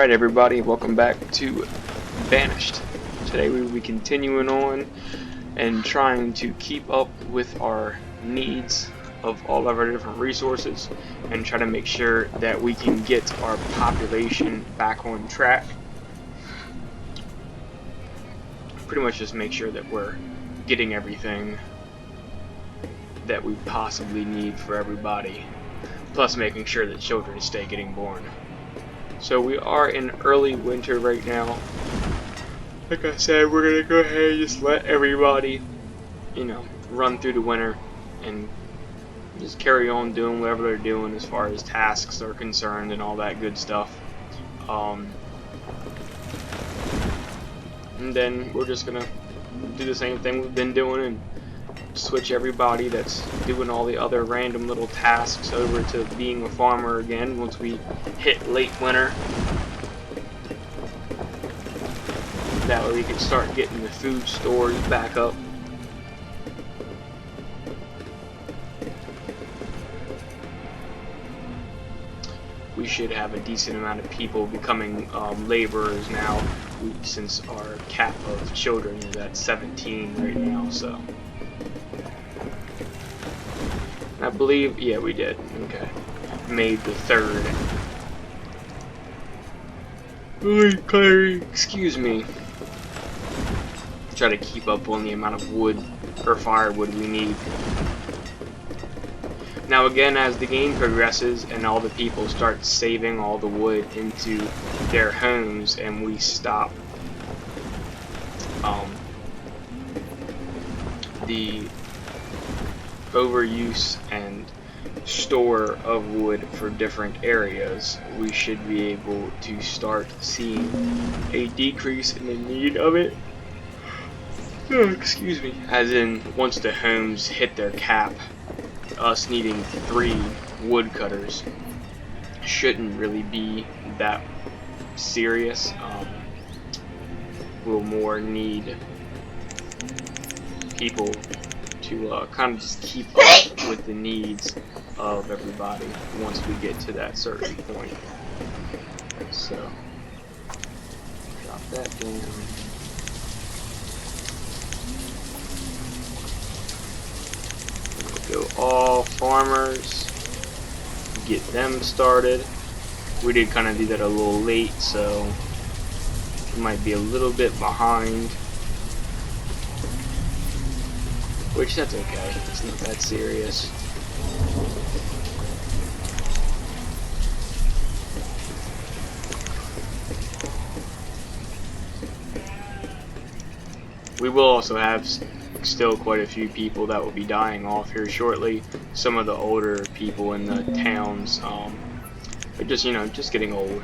Alright everybody, welcome back to Banished. Today we will be continuing on and trying to keep up with our needs of all of our different resources and try to make sure that we can get our population back on track. Pretty much just make sure that we're getting everything that we possibly need for everybody, plus making sure that children stay getting born. So we are in early winter right now. Like I said, we're gonna go ahead and just let everybody, run through the winter and just carry on doing whatever they're doing as far as tasks are concerned and all that good stuff. And then we're just gonna do the same thing we've been doing and switch everybody that's doing all the other random little tasks over to being a farmer again once we hit late winter. That way we can start getting the food stores back up. We should have a decent amount of people becoming laborers now, since our cap of children is at 17 right now, so. I believe, yeah, we did. Okay. May the 3rd. Excuse me. Try to keep up on the amount of wood or firewood we need. Now again, as the game progresses and all the people start saving all the wood into their homes and we stop the overuse and store of wood for different areas, we should be able to start seeing a decrease in the need of it. Excuse me. As in, once the homes hit their cap, us needing 3 woodcutters shouldn't really be that serious. We'll more need people to kind of just keep up with the needs of everybody once we get to that certain point. So, drop that down. We'll go all farmers, get them started. We did kind of do that a little late, so we might be a little bit behind. Which, that's okay, it's not that serious. We will also have still quite a few people that will be dying off here shortly. Some of the older people in the towns, are just, just getting old.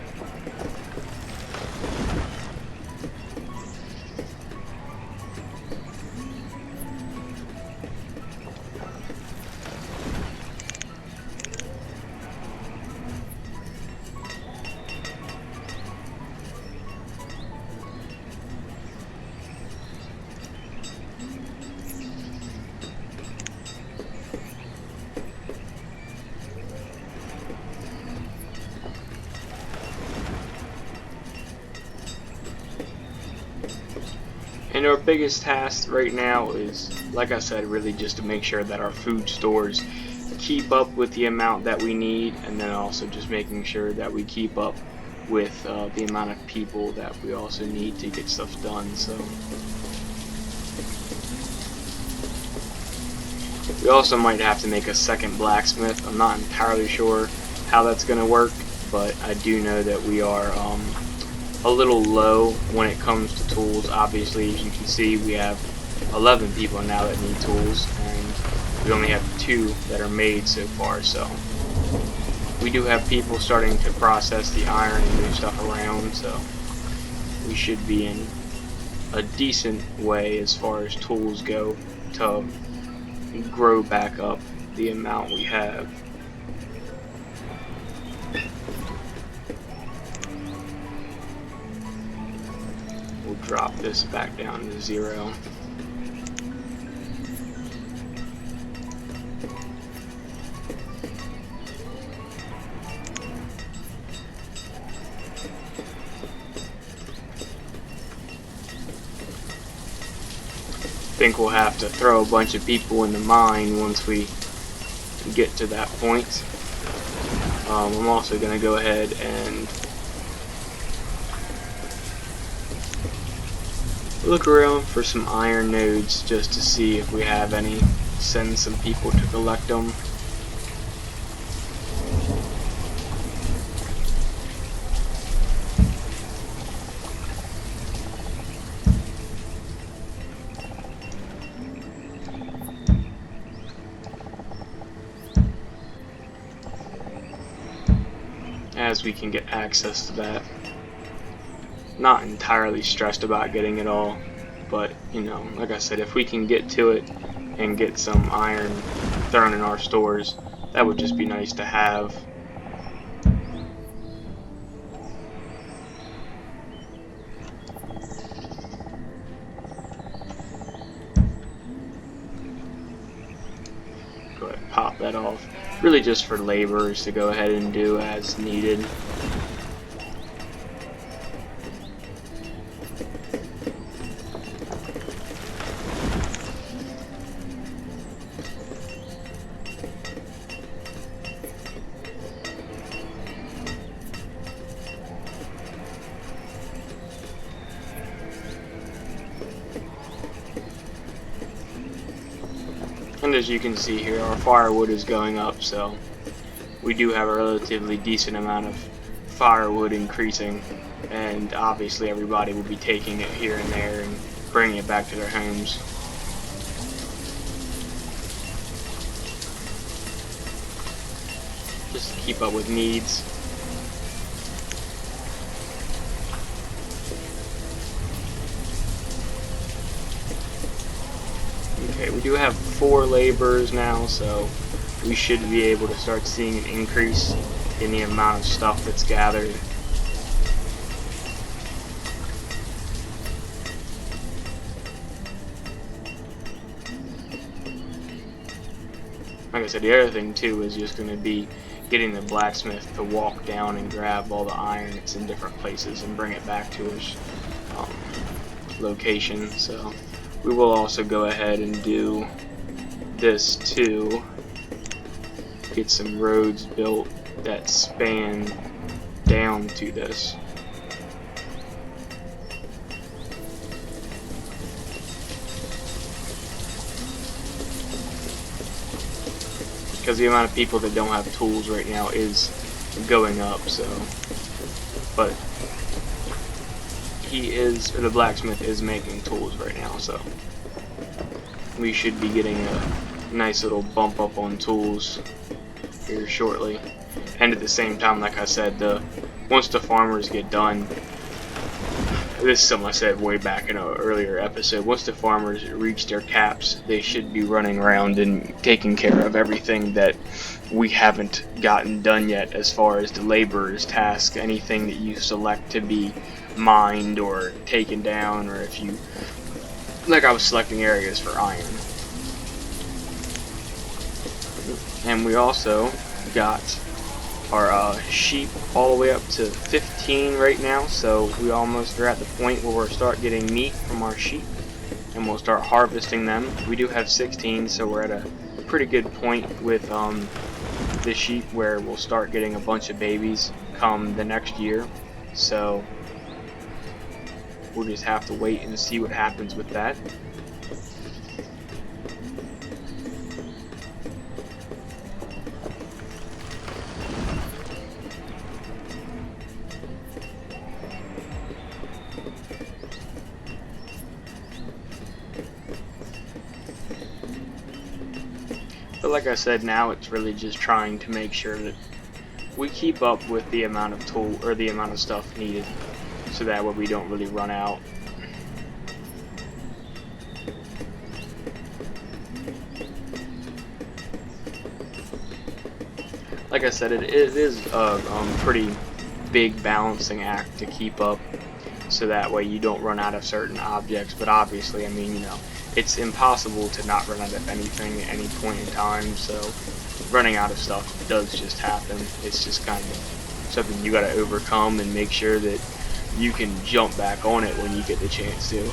And our biggest task right now is, like I said, really just to make sure that our food stores keep up with the amount that we need, and then also just making sure that we keep up with the amount of people that we also need to get stuff done. So we also might have to make a second blacksmith. I'm not entirely sure how that's going to work, but I do know that we are a little low when it comes to tools. Obviously, as you can see, we have 11 people now that need tools, and we only have 2 that are made so far. So we do have people starting to process the iron and move stuff around, so we should be in a decent way as far as tools go to grow back up the amount we have. We'll drop this back down to 0. think we'll have to throw a bunch of people in the mine once we get to that point. I'm also going to go ahead and look around for some iron nodes just to see if we have any. Send some people to collect them. As we can get access to that. Not entirely stressed about getting it all, but you know, like I said, if we can get to it and get some iron thrown in our stores, that would just be nice to have. Go ahead and pop that off. Really just for laborers to go ahead and do as needed. And as you can see here, our firewood is going up, so we do have a relatively decent amount of firewood increasing, and obviously everybody will be taking it here and there and bringing it back to their homes. Just to keep up with needs. Okay, we do have 4 laborers now, so we should be able to start seeing an increase in the amount of stuff that's gathered. Like I said, the other thing too is just going to be getting the blacksmith to walk down and grab all the iron that's in different places and bring it back to his location. So we will also go ahead and do this too. Get some roads built that span down to this. Because the amount of people that don't have tools right now is going up, so. But the blacksmith is making tools right now, so we should be getting a nice little bump up on tools here shortly. And at the same time, like I said, once the farmers get done, this is something I said way back in an earlier episode, once the farmers reach their caps, they should be running around and taking care of everything that we haven't gotten done yet as far as the laborer's task. Anything that you select to be mined or taken down, or if you, like I was selecting areas for iron. And we also got our sheep all the way up to 15 right now, so we almost are at the point where we'll start getting meat from our sheep and we'll start harvesting them. We do have 16, so we're at a pretty good point with the sheep where we'll start getting a bunch of babies come the next year. So we'll just have to wait and see what happens with that. But like I said, now it's really just trying to make sure that we keep up with the amount of the amount of stuff needed, so that way we don't really run out. Like I said, it is a pretty big balancing act to keep up, so that way you don't run out of certain objects. But obviously, I mean, you know, it's impossible to not run out of anything at any point in time, so running out of stuff does just happen. It's just kind of something you gotta overcome and make sure that you can jump back on it when you get the chance to.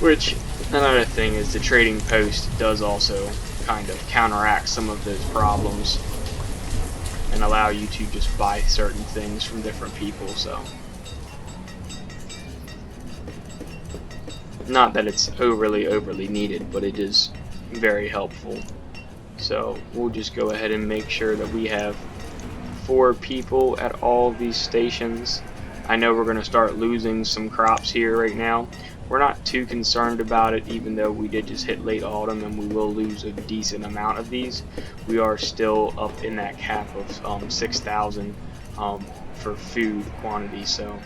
Which, another thing is the trading post does also kind of counteract some of those problems and allow you to just buy certain things from different people, so. Not that it's overly needed, but it is very helpful. So we'll just go ahead and make sure that we have 4 people at all of these stations. I know we're going to start losing some crops here right now. We're not too concerned about it, even though we did just hit late autumn and we will lose a decent amount of these. We are still up in that cap of 6,000 for food quantity, so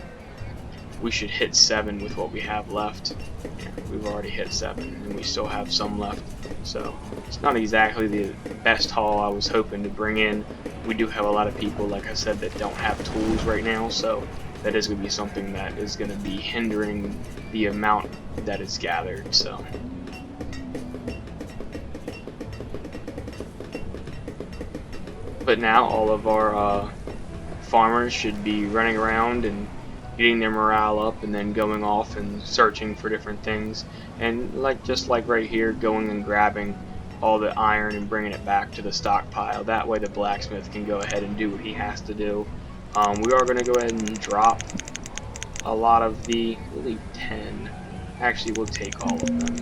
we should hit 7 with what we have left. Yeah, we've already hit 7 and we still have some left, so it's not exactly the best haul I was hoping to bring in. We do have a lot of people, like I said, that don't have tools right now, so that is going to be something that is going to be hindering the amount that is gathered. So but now all of our farmers should be running around and getting their morale up, and then going off and searching for different things, and just like right here, going and grabbing all the iron and bringing it back to the stockpile. That way the blacksmith can go ahead and do what he has to do. We are going to go ahead and drop a lot of we'll leave 10, actually we'll take all of them,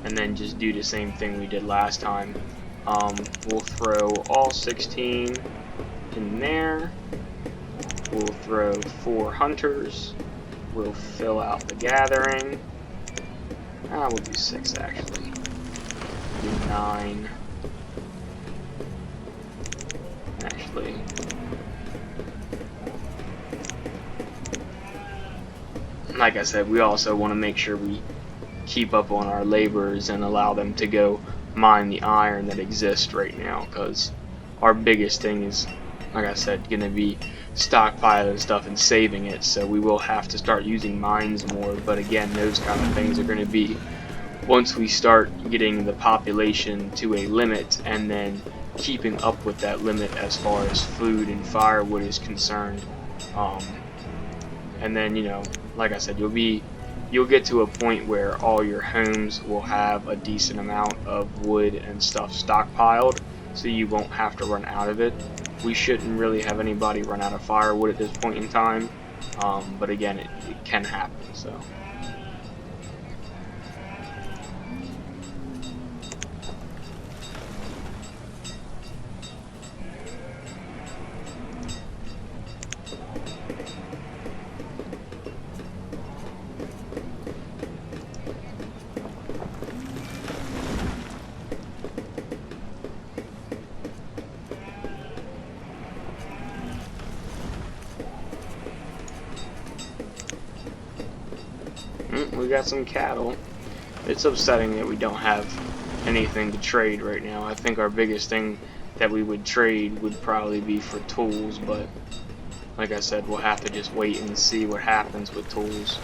and then just do the same thing we did last time. We'll throw all 16 in there. We'll throw 4 hunters. We'll fill out the gathering. We'll do 6 actually. Do 9. Actually. Like I said, we also want to make sure we keep up on our laborers and allow them to go mine the iron that exists right now, because our biggest thing is, like I said, going to be stockpiling stuff and saving it, so we will have to start using mines more. But again, those kind of things are going to be once we start getting the population to a limit, and then keeping up with that limit as far as food and firewood is concerned. And then, you know, like I said, you'll get to a point where all your homes will have a decent amount of wood and stuff stockpiled, so you won't have to run out of it. We shouldn't really have anybody run out of firewood at this point in time, but again, it can happen. So. We got some cattle. It's upsetting that we don't have anything to trade right now. I think our biggest thing that we would trade would probably be for tools, but like I said, we'll have to just wait and see what happens with tools.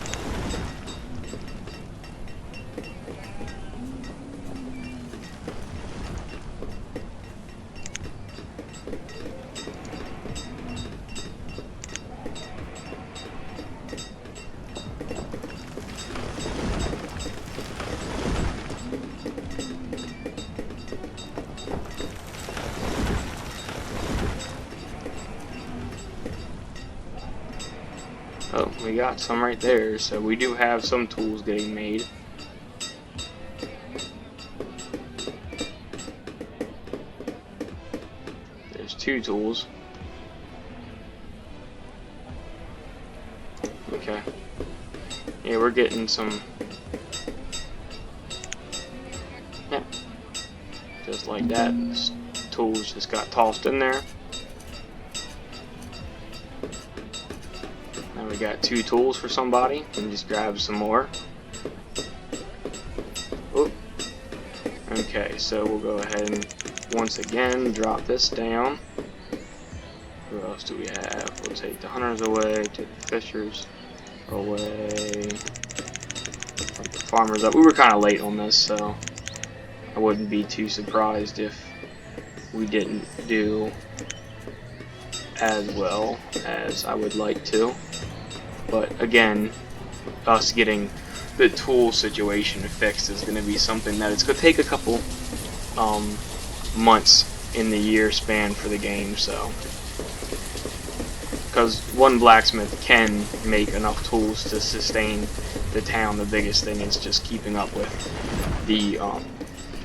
Oh, we got some right there, so we do have some tools getting made. There's 2 tools. Okay. Yeah, we're getting some. Yeah. Just like that. Tools just got tossed in there. Now we got 2 tools for somebody. And just grab some more. Oop. Okay, so we'll go ahead and once again drop this down. Who else do we have? We'll take the hunters away, take the fishers away, take the farmers up. We were kind of late on this, so I wouldn't be too surprised if we didn't do as well as I would like to. But again, us getting the tool situation fixed is going to be something that it's going to take a couple months in the year span for the game. So, because one blacksmith can make enough tools to sustain the town, the biggest thing is just keeping up with the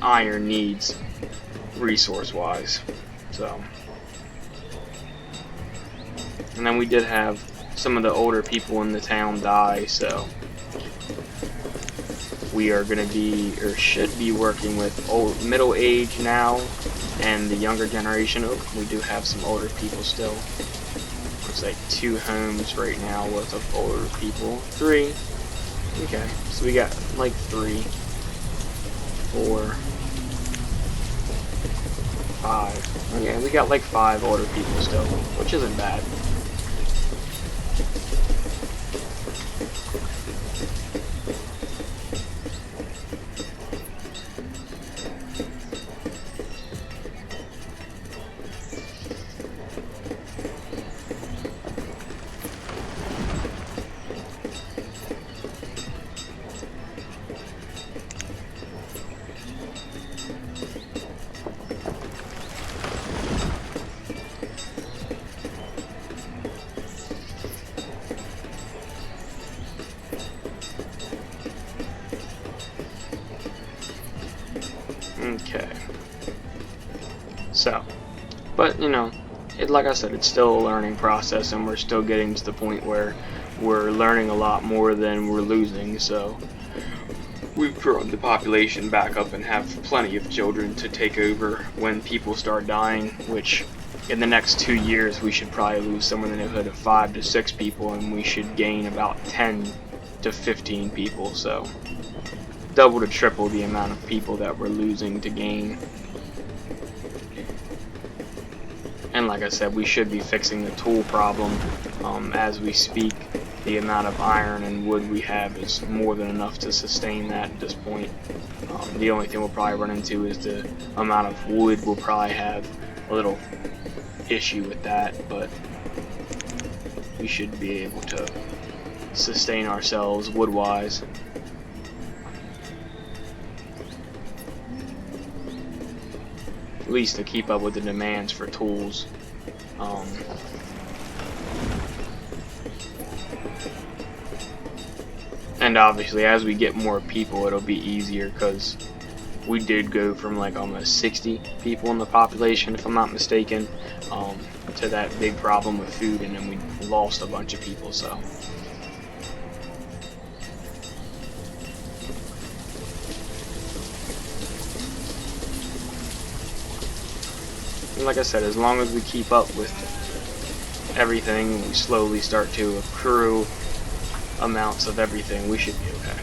iron needs resource-wise. So, and then we did have some of the older people in the town die, so we are going to be, or should be, working with middle age now and the younger generation. Oh, we do have some older people still. Looks like 2 homes right now worth of older people. 3. Okay, so we got like 3, 4, 5. Okay, we got like 5 older people still, which isn't bad. Okay. So, but you know, like I said, it's still a learning process, and we're still getting to the point where we're learning a lot more than we're losing. So, we've grown the population back up and have plenty of children to take over when people start dying, which in the next 2 years we should probably lose somewhere in the neighborhood of 5 to 6 people, and we should gain about 10 to 15 people. So, double to triple the amount of people that we're losing to gain. And like I said, we should be fixing the tool problem as we speak. The amount of iron and wood we have is more than enough to sustain that at this point. The only thing we'll probably run into is the amount of wood. We'll probably have a little issue with that, but we should be able to sustain ourselves wood-wise. At least to keep up with the demands for tools. And obviously as we get more people it'll be easier, because we did go from like almost 60 people in the population, if I'm not mistaken, to that big problem with food, and then we lost a bunch of people. So and like I said, as long as we keep up with everything and we slowly start to accrue amounts of everything, we should be okay.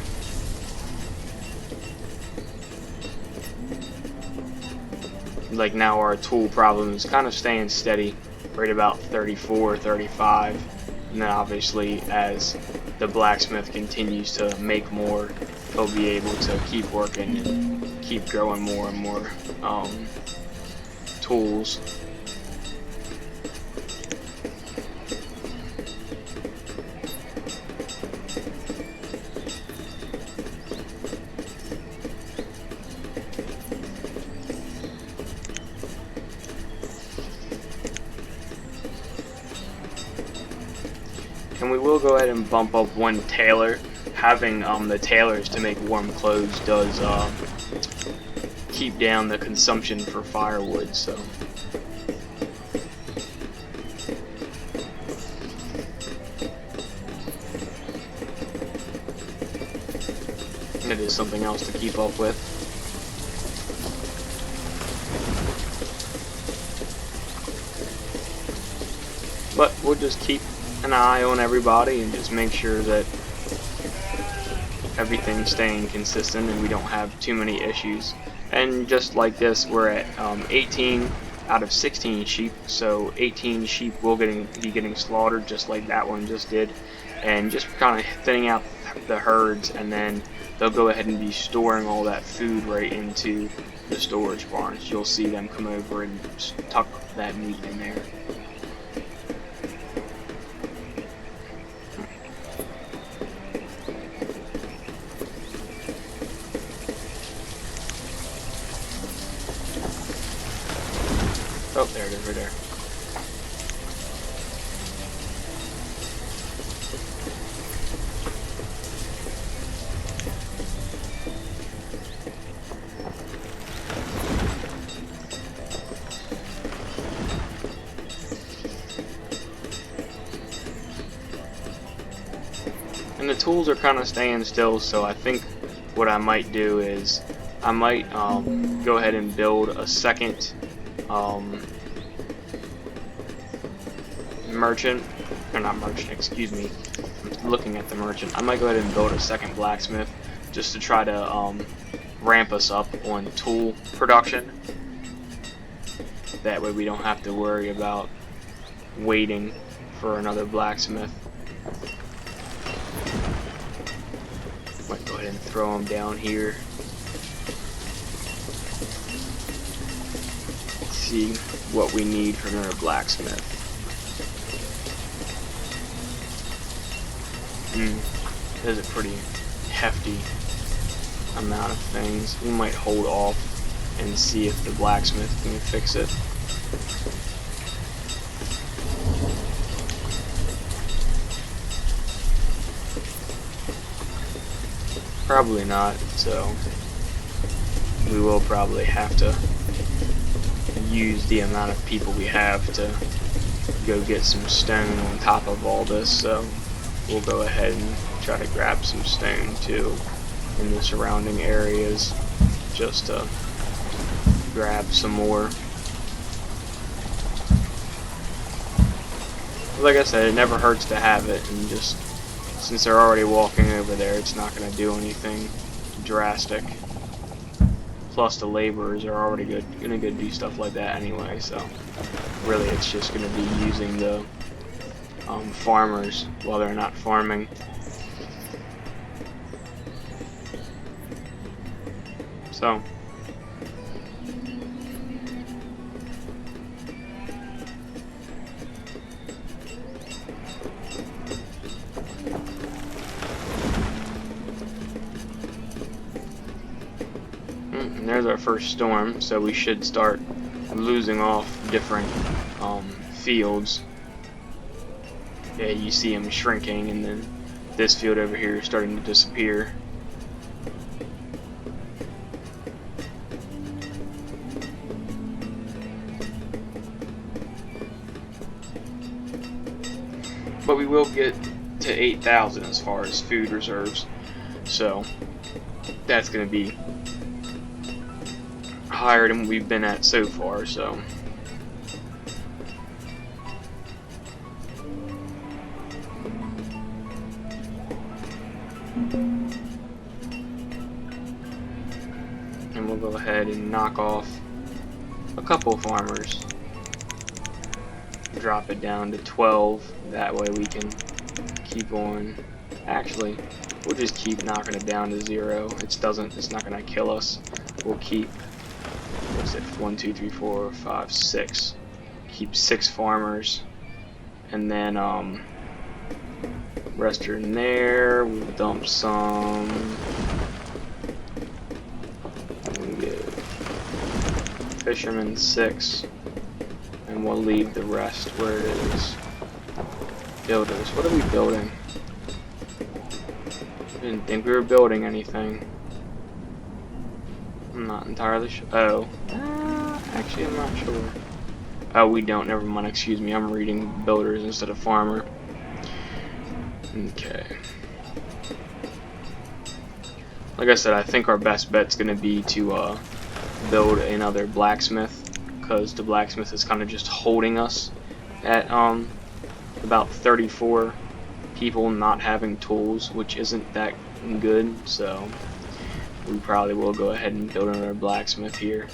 Like now our tool problem is kind of staying steady, right about 34, 35, and then obviously as the blacksmith continues to make more, he'll be able to keep working and keep growing more and more tools. And we will go ahead and bump up one tailor. Having the tailors to make warm clothes does keep down the consumption for firewood, so it is something else to keep up with. But we'll just keep an eye on everybody and just make sure that everything's staying consistent and we don't have too many issues. And just like this, we're at 18 out of 16 sheep, so 18 sheep will be getting slaughtered just like that one just did, and just kind of thinning out the herds, and then they'll go ahead and be storing all that food right into the storage barns. You'll see them come over and tuck that meat in there. there it is, right there. And the tools are kind of staying still, so I think what I might do is I might go ahead and build a second merchant, or not merchant, excuse me, I'm looking at the merchant. I might go ahead and build a second blacksmith just to try to ramp us up on tool production. That way we don't have to worry about waiting for another blacksmith. Might go ahead and throw them down here. Let's see what we need for another blacksmith. There's a pretty hefty amount of things. We might hold off and see if the blacksmith can fix it. Probably not, so we will probably have to use the amount of people we have to go get some stone on top of all this, so we'll go ahead and try to grab some stone too in the surrounding areas just to grab some more. Like I said, it never hurts to have it, and just since they're already walking over there, it's not going to do anything drastic. Plus the laborers are already going to do stuff like that anyway, so really it's just going to be using the farmers while they're not farming. So and there's our first storm, so we should start losing off different fields. Yeah, you see them shrinking, and then this field over here is starting to disappear. But we will get to 8,000 as far as food reserves, so that's going to be higher than we've been at so far, so and we'll go ahead and knock off a couple farmers, drop it down to 12, that way we can keep on. Actually, we'll just keep knocking it down to 0. It's not gonna kill us. We'll keep, what's it, 1, 2, 3, 4, 5, 6. Keep 6 farmers, and then rest are in there. We'll dump some. We get fisherman 6, and we'll leave the rest where it is. Builders, what are we building? Didn't think we were building anything. I'm not entirely sure. Oh, actually I'm not sure. Oh, we don't, never mind, excuse me, I'm reading builders instead of farmer. Okay. Like I said, I think our best bet's gonna be to build another blacksmith, because the blacksmith is kind of just holding us at about 34 people not having tools, which isn't that good, so we probably will go ahead and build another blacksmith here.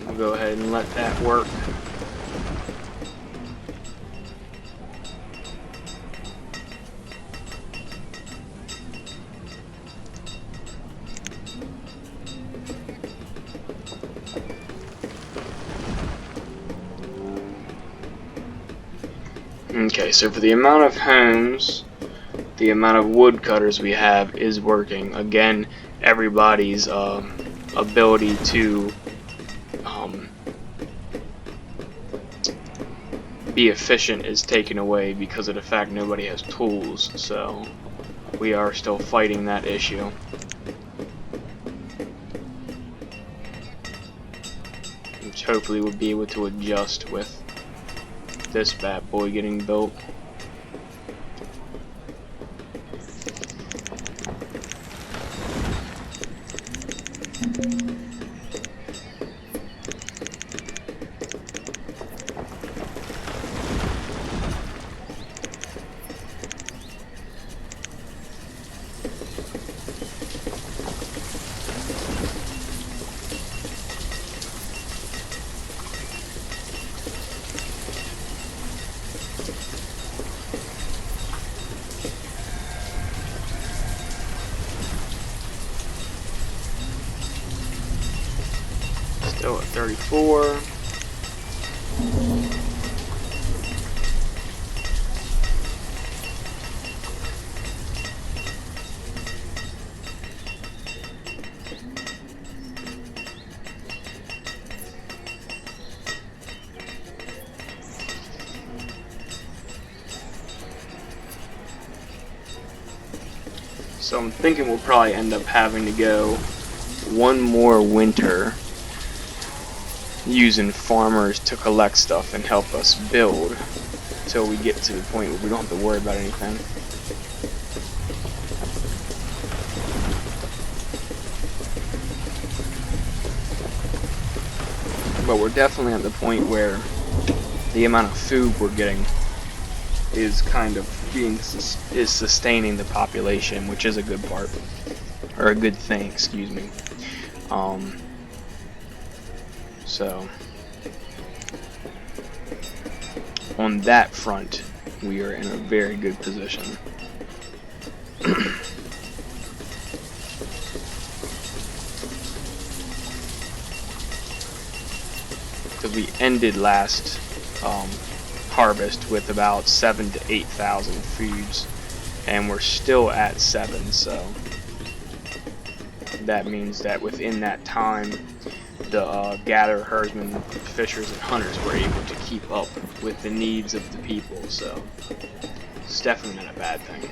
We'll go ahead and let that work. Okay, so for the amount of homes, the amount of woodcutters we have is working. Again, everybody's ability to be efficient is taken away because of the fact nobody has tools, so we are still fighting that issue. Which hopefully we'll be able to adjust with this bad boy getting built. Still at 34. So I'm thinking we'll probably end up having to go one more winter using farmers to collect stuff and help us build until we get to the point where we don't have to worry about anything. But we're definitely at the point where the amount of food we're getting is kind of is sustaining the population, which is a good part, or a good thing, excuse me. So on that front, we are in a very good position. Because we ended last harvest with about 7,000 to 8,000 foods, and we're still at 7, so that means that within that time the gather, herdsmen, fishers, and hunters were able to keep up with the needs of the people, so it's definitely not a bad thing.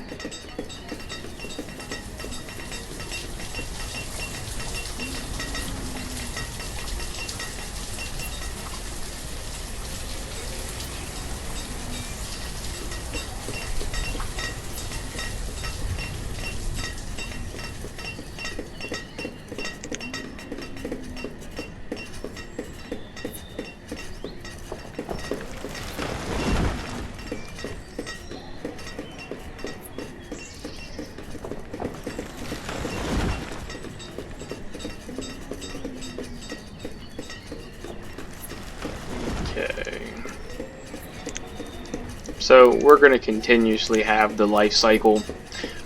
So we're going to continuously have the life cycle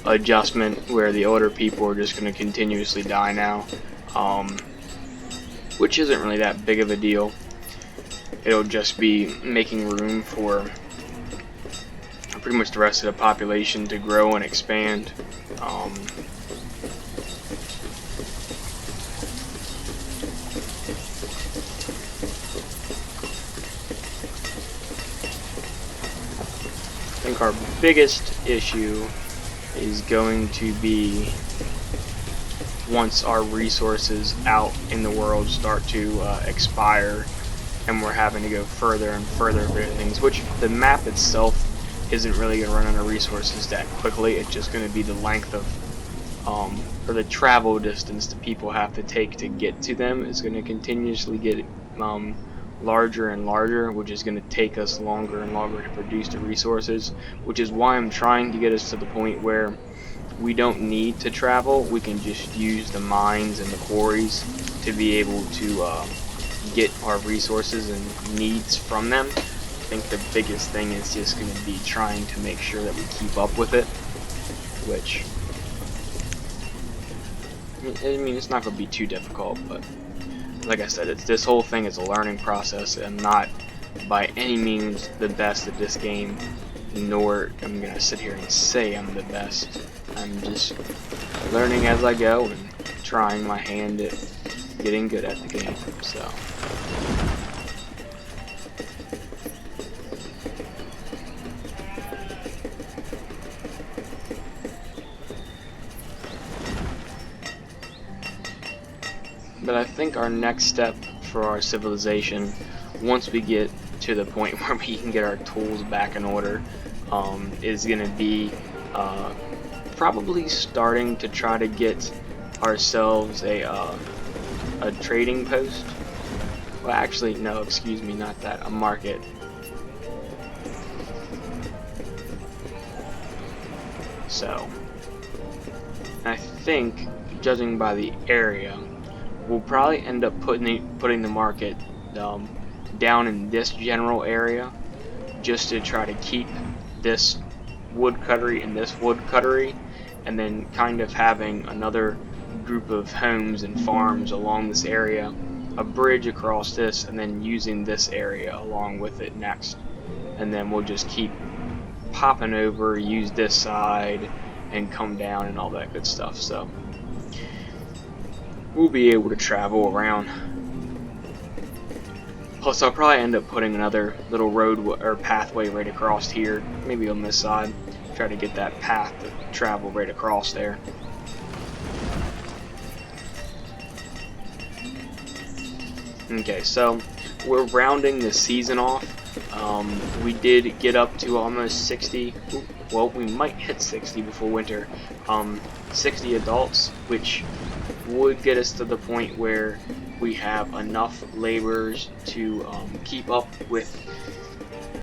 adjustment where the older people are just going to continuously die now, which isn't really that big of a deal. It'll just be making room for pretty much the rest of the population to grow and expand. I think our biggest issue is going to be once our resources out in the world start to expire and we're having to go further and further for things, which the map itself isn't really going to run out of resources that quickly. It's just going to be the length of or the travel distance that people have to take to get to them is going to continuously get larger and larger, which is going to take us longer and longer to produce the resources, which is why I'm trying to get us to the point where we don't need to travel. We can just use the mines and the quarries to be able to get our resources and needs from them. I think the biggest thing is just going to be trying to make sure that we keep up with it, which, I mean, it's not going to be too difficult, but like I said, this whole thing is a learning process. I'm not by any means the best at this game, nor I'm going to sit here and say I'm the best. I'm just learning as I go and trying my hand at getting good at the game, so. But I think our next step for our civilization, once we get to the point where we can get our tools back in order, is going to be probably starting to try to get ourselves a trading post. Well, actually, no, excuse me, not that, a market. So, I think, judging by the area, we'll probably end up putting the market down in this general area, just to try to keep this woodcuttery and this woodcuttery, and then kind of having another group of homes and farms along this area, a bridge across this, and then using this area along with it next. And then we'll just keep popping over, use this side, and come down and all that good stuff. So we'll be able to travel around. Plus, I'll probably end up putting another little road or pathway right across here, maybe on this side. Try to get that path to travel right across there. Okay, so we're rounding the season off. We did get up to almost 60. Well, we might hit 60 before winter. 60 adults, which would get us to the point where we have enough laborers to keep up with